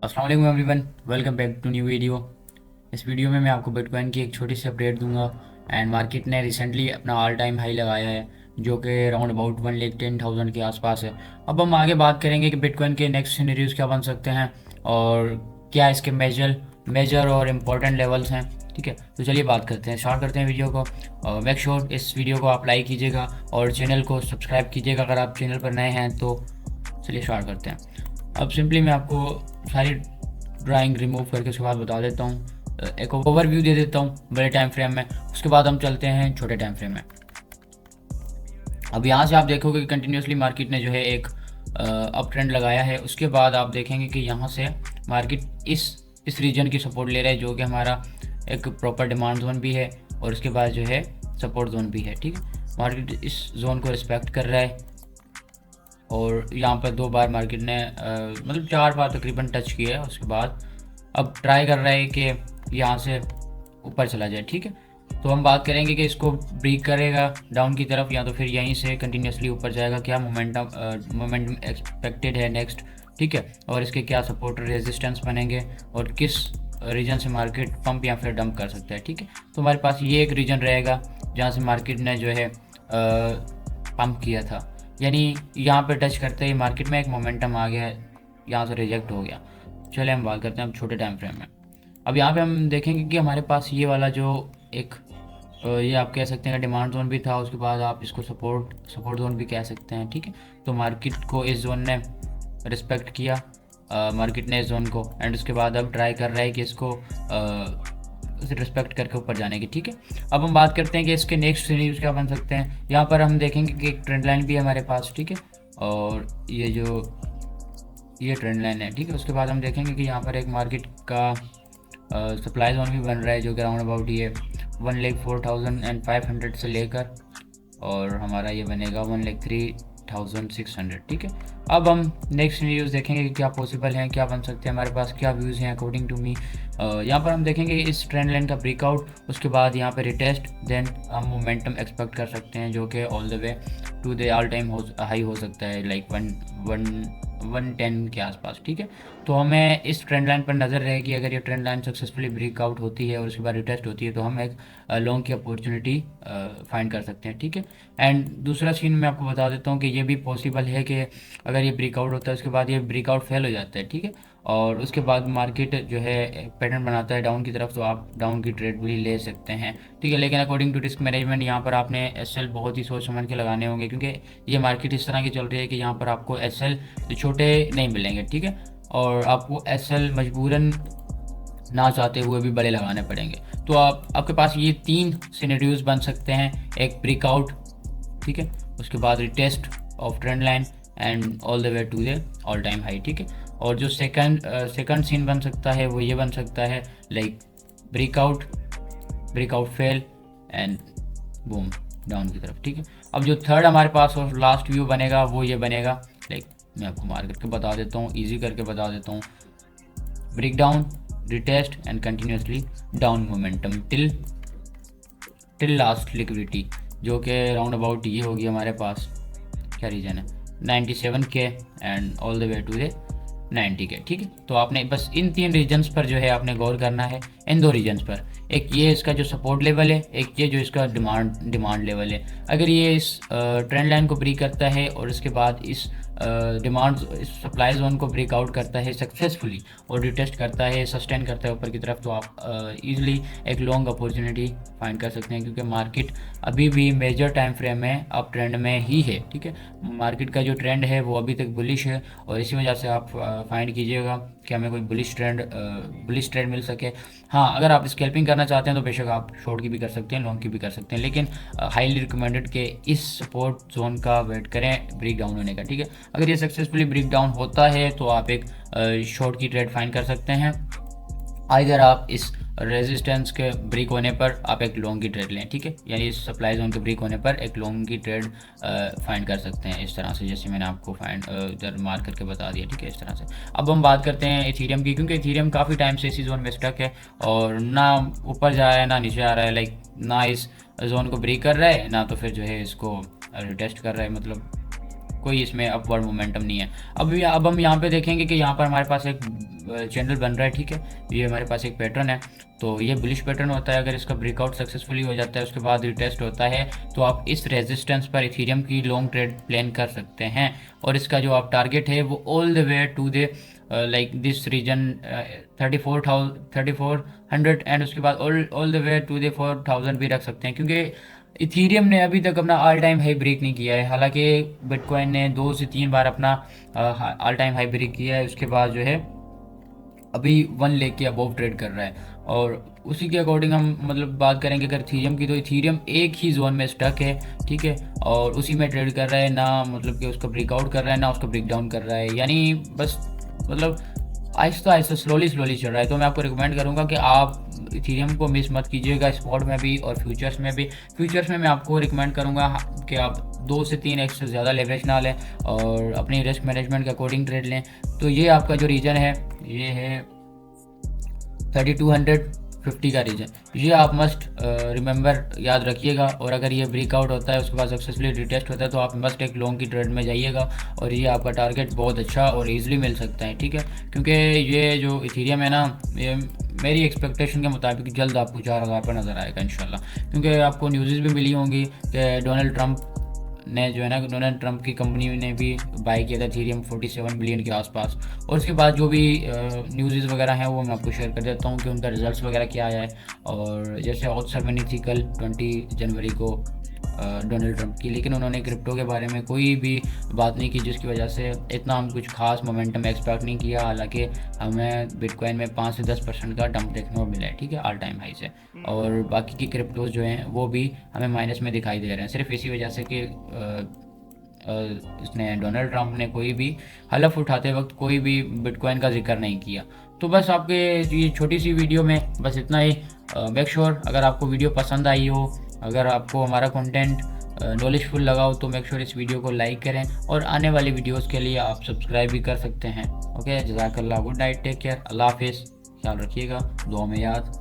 अस्सलाम वालेकुम everyone, welcome back to new video. इस वीडियो में मैं आपको बिटकॉइन की एक छोटी सी अपडेट दूंगा। एंड मार्केट ने रिसेंटली अपना ऑल टाइम हाई लगाया है, जो कि अराउंड अबाउट 1,10,000 के आसपास है। अब हम आगे बात करेंगे कि बिटकॉइन के नेक्स्ट सिनेरियोज क्या बन सकते हैं और क्या इसके मेजर और इम्पोर्टेंट लेवल्स हैं। ठीक है, तो चलिए बात करते हैं, स्टार्ट करते हैं वीडियो को। मेक श्योर इस वीडियो को आप लाइक कीजिएगा और चैनल को सब्सक्राइब कीजिएगा अगर आप चैनल पर नए हैं तो। चलिए स्टार्ट करते हैं। अब सिंपली मैं आपको सारी ड्राइंग रिमूव करके उसके बाद बता देता हूँ, एक ओवरव्यू दे देता हूँ बड़े टाइम फ्रेम में, उसके बाद हम चलते हैं छोटे टाइम फ्रेम में। अब यहाँ से आप देखोगे कि कंटिन्यूसली मार्केट ने जो है एक अप ट्रेंड लगाया है। उसके बाद आप देखेंगे कि यहाँ से मार्केट इस रीजन की सपोर्ट ले रहा है, जो कि हमारा एक प्रॉपर डिमांड जोन भी है और उसके बाद जो है सपोर्ट जोन भी है। ठीक है, मार्केट इस जोन को रिस्पेक्ट कर रहा है और यहाँ पर 2 बार मार्केट ने मतलब 4 बार तकरीबन टच किया है। उसके बाद अब ट्राई कर रहा है कि यहाँ से ऊपर चला जाए। ठीक है, तो हम बात करेंगे कि इसको ब्रेक करेगा डाउन की तरफ या तो फिर यहीं से कंटिन्यूसली ऊपर जाएगा, क्या मोमेंटम एक्सपेक्टेड है नेक्स्ट। ठीक है, और इसके क्या सपोर्ट रेजिस्टेंस बनेंगे और किस रीजन से मार्केट पंप या फिर डंप कर सकता है। ठीक है, तो हमारे पास ये एक रीजन रहेगा जहाँ से मार्केट ने जो है पंप किया था, यानी यहाँ पे टच करते ही मार्केट में एक मोमेंटम आ गया, यहाँ से रिजेक्ट हो गया। चलिए हम बात करते हैं अब छोटे टाइम फ्रेम में। अब यहाँ पे हम देखेंगे कि हमारे पास ये वाला जो एक ये आप कह सकते हैं डिमांड जोन भी था, उसके बाद आप इसको सपोर्ट जोन भी कह सकते हैं। ठीक है, तो मार्केट को इस जोन ने रिस्पेक्ट किया, मार्केट ने इस जोन को, एंड उसके बाद अब ट्राई कर रहा है कि इसको रिस्पेक्ट करके ऊपर जाने की। ठीक है, अब हम बात करते हैं कि इसके नेक्स्ट सीरीज क्या बन सकते हैं। यहाँ पर हम देखेंगे कि एक ट्रेंड लाइन भी है हमारे पास। ठीक है, और ये ट्रेंड लाइन है। ठीक है, उसके बाद हम देखेंगे कि यहाँ पर एक मार्केट का सप्लाई जोन भी बन रहा है, जो कि राउंड अबाउट ये 1,04,500 से लेकर और हमारा ये बनेगा 1,03,600। ठीक है, अब हम नेक्स्ट न्यूज़ देखेंगे कि क्या पॉसिबल हैं, क्या बन सकते हैं, हमारे पास क्या व्यूज़ हैं अकॉर्डिंग टू मी। यहाँ पर हम देखेंगे इस ट्रेंड लाइन का ब्रेकआउट, उसके बाद यहाँ पे रिटेस्ट, देन हम मोमेंटम एक्सपेक्ट कर सकते हैं जो कि all the way to the all time high हो सकता है, लाइक 110 के आसपास। ठीक है, तो हमें इस ट्रेंड लाइन पर नज़र रहेगी। अगर ये ट्रेंड लाइन सक्सेसफुली ब्रेकआउट होती है और उसके बाद रिटेस्ट होती है तो हम एक लॉन्ग की अपॉर्चुनिटी फाइंड कर सकते हैं। ठीक है, एंड दूसरा सीन मैं आपको बता देता हूँ कि ये भी पॉसिबल है कि अगर ये ब्रेकआउट होता है उसके बाद ये ब्रेकआउट फेल हो जाता है। ठीक है, और उसके बाद मार्केट जो है पैटर्न बनाता है डाउन की तरफ, तो आप डाउन की ट्रेड भी ले सकते हैं। ठीक है, लेकिन अकॉर्डिंग टू रिस्क मैनेजमेंट यहाँ पर आपने एसएल बहुत ही सोच समझ के लगाने होंगे, क्योंकि ये मार्केट इस तरह की चल रही है कि यहाँ पर आपको एसएल छोटे नहीं मिलेंगे। ठीक है, और आपको एसएल मजबूरन ना चाहते हुए भी बड़े लगाने पड़ेंगे। तो आपके पास ये 3 सिनेरियोज बन सकते हैं, एक ब्रेकआउट, ठीक है, उसके बाद retest of trend line and all the way to the all time high. ठीक है, और जो सेकंड सीन बन सकता है वो ये बन सकता है, like breakout fail and boom down की तरफ। ठीक है, अब जो थर्ड हमारे पास और लास्ट व्यू बनेगा वो ये बनेगा, लाइक मैं आपको मार करके बता देता हूँ, ईजी करके बता देता हूँ, break down, retest and continuously down momentum till last liquidity, जो कि राउंड अबाउट ये होगी हमारे पास, क्या रीजन है 97 K and all the way to the 90 K. ठीक है, तो आपने बस इन 3 रीजन्स पर जो है आपने गौर करना है, इन 2 रीजन्स पर, एक ये इसका जो सपोर्ट लेवल है, एक ये जो इसका डिमांड लेवल है। अगर ये इस ट्रेंड लाइन को ब्रेक करता है और इसके बाद इस इस सप्लाई जोन को ब्रेकआउट करता है सक्सेसफुली और रिटेस्ट करता है, सस्टेन करता है ऊपर की तरफ, तो आप ईजिली एक लॉन्ग अपॉर्चुनिटी फाइंड कर सकते हैं, क्योंकि मार्केट अभी भी मेजर टाइम फ्रेम में अप ट्रेंड में ही है। ठीक है, मार्केट का जो ट्रेंड है वो अभी तक बुलिश है और इसी वजह से आप फाइंड कीजिएगा कि हमें कोई बुलिश ट्रेंड मिल सके। हाँ, अगर आप स्कैल्पिंग करना चाहते हैं तो बेशक आप शॉर्ट की भी कर सकते हैं, लॉन्ग की भी कर सकते हैं, लेकिन हाईली रिकमेंडेड के इस सपोर्ट जोन का वेट करें ब्रेक डाउन होने का। ठीक है, अगर ये सक्सेसफुली ब्रेक डाउन होता है तो आप एक शॉर्ट की ट्रेड फाइंड कर सकते हैं, आइदर आप इस रेजिस्टेंस के ब्रेक होने पर आप एक लॉन्ग की ट्रेड लें। ठीक है, यानी इस सप्लाई जोन के ब्रेक होने पर एक लॉन्ग की ट्रेड फाइंड कर सकते हैं इस तरह से, जैसे मैंने आपको इधर मार्क करके बता दिया। ठीक है, इस तरह से। अब हम बात करते हैं इथीरियम की, क्योंकि इथीरियम काफ़ी टाइम से इसी जोन में स्टक है और ना ऊपर जा रहा है ना नीचे आ रहा है, लाइक ना इस जोन को ब्रेक कर रहा है ना तो फिर जो है इसको रिटेस्ट कर रहा है, मतलब कोई इसमें अपवर्ड मोमेंटम नहीं है। अब हम यहाँ पे देखेंगे कि यहाँ पर हमारे पास एक चैनल बन रहा है, ठीक है। ये हमारे पास एक पैटर्न है, तो ये बुलिश पैटर्न होता है। अगर इसका ब्रेकआउट सक्सेसफुली हो जाता है, उसके बाद रिटेस्ट होता है, तो आप इस रेजिस्टेंस पर इथेरियम की लॉन्ग ट्रेड प्लान कर सकते हैं। और इसका जो आप टारगेट है वो all the way to the like this region 3400 and उसके बाद all the way to the 4000 भी रख सकते हैं, क्योंकि इथीरियम ने अभी तक अपना ऑल टाइम हाई ब्रेक नहीं किया है। हालांकि बिटकॉइन ने 2 से 3 बार अपना ऑल टाइम हाई ब्रेक किया है, उसके बाद जो है अभी 1 लेक के अबोव ट्रेड कर रहा है। और उसी के अकॉर्डिंग हम मतलब बात करेंगे अगर इथीरियम की, तो इथीरियम एक ही जोन में स्टक है, ठीक है, और उसी में ट्रेड कर रहा है, ना मतलब कि उसका ब्रेकआउट कर रहा है ना उसका ब्रेक डाउन कर रहा है, यानी बस मतलब आहिस्ता आहिस्ता स्लोली चल रहा है। तो मैं आपको रिकमेंड करूंगा कि आप इथीरियम को मिस मत कीजिएगा, स्पॉट में भी और फ्यूचर्स में भी। फ्यूचर्स में मैं आपको रिकमेंड करूंगा कि आप 2 से 3x से ज़्यादा लेवरेज ना लें और अपनी रिस्क मैनेजमेंट के अकॉर्डिंग ट्रेड लें। तो ये आपका जो रीजन है ये है 3250 का रीजन, ये आप मस्ट रिमेंबर याद रखिएगा। और अगर ये ब्रेकआउट होता है उसके बाद सक्सेसफुली रिटेस्ट होता है तो आप मस्ट एक लॉन्ग की ट्रेड में जाइएगा और ये आपका टारगेट बहुत अच्छा और इजीली मिल सकता है, ठीक है। क्योंकि ये जो इथीरियम है ना, ये मेरी एक्सपेक्टेशन के मुताबिक जल्द आपको 4000 पर नज़र आएगा इंशाल्लाह। क्योंकि आपको न्यूज़ भी मिली होंगी कि डोनाल्ड ट्रंप ने जो है ना, डोनाल्ड ट्रंप की कंपनी ने भी बाय किया था इथीरियम 47 बिलियन के आसपास। और उसके बाद जो भी न्यूज़ वगैरह हैं वो मैं आपको शेयर कर देता हूँ कि उनका रिजल्ट्स वगैरह क्या आया है। और जैसे ऑथ सेरेमनी थी कल 20 जनवरी को डोनाल्ड ट्रंप की, लेकिन उन्होंने क्रिप्टो के बारे में कोई भी बात नहीं की, जिसकी वजह से इतना हम कुछ खास मोमेंटम एक्सपेक्ट नहीं किया। हालांकि हमें बिटकॉइन में 5 से 10% का डंप देखने को मिला है, ठीक है, ऑल टाइम हाई से। और बाकी की क्रिप्टोज जो हैं वो भी हमें माइनस में दिखाई दे रहे हैं, सिर्फ इसी वजह से कि इसने डोनाल्ड ट्रंप ने कोई भी हलफ उठाते वक्त कोई भी बिटकॉइन का जिक्र नहीं किया। तो बस आपके ये छोटी सी वीडियो में बस इतना ही। मेक श्योर अगर आपको वीडियो पसंद आई हो, अगर आपको हमारा कंटेंट नॉलेजफुल लगा हो, तो मेक श्योर इस वीडियो को लाइक करें और आने वाली वीडियोस के लिए आप सब्सक्राइब भी कर सकते हैं। ओके, जज़ाकल्लाह, गुड नाइट, टेक केयर, अल्लाह हाफिज़, ख्याल रखिएगा, दुआ में याद।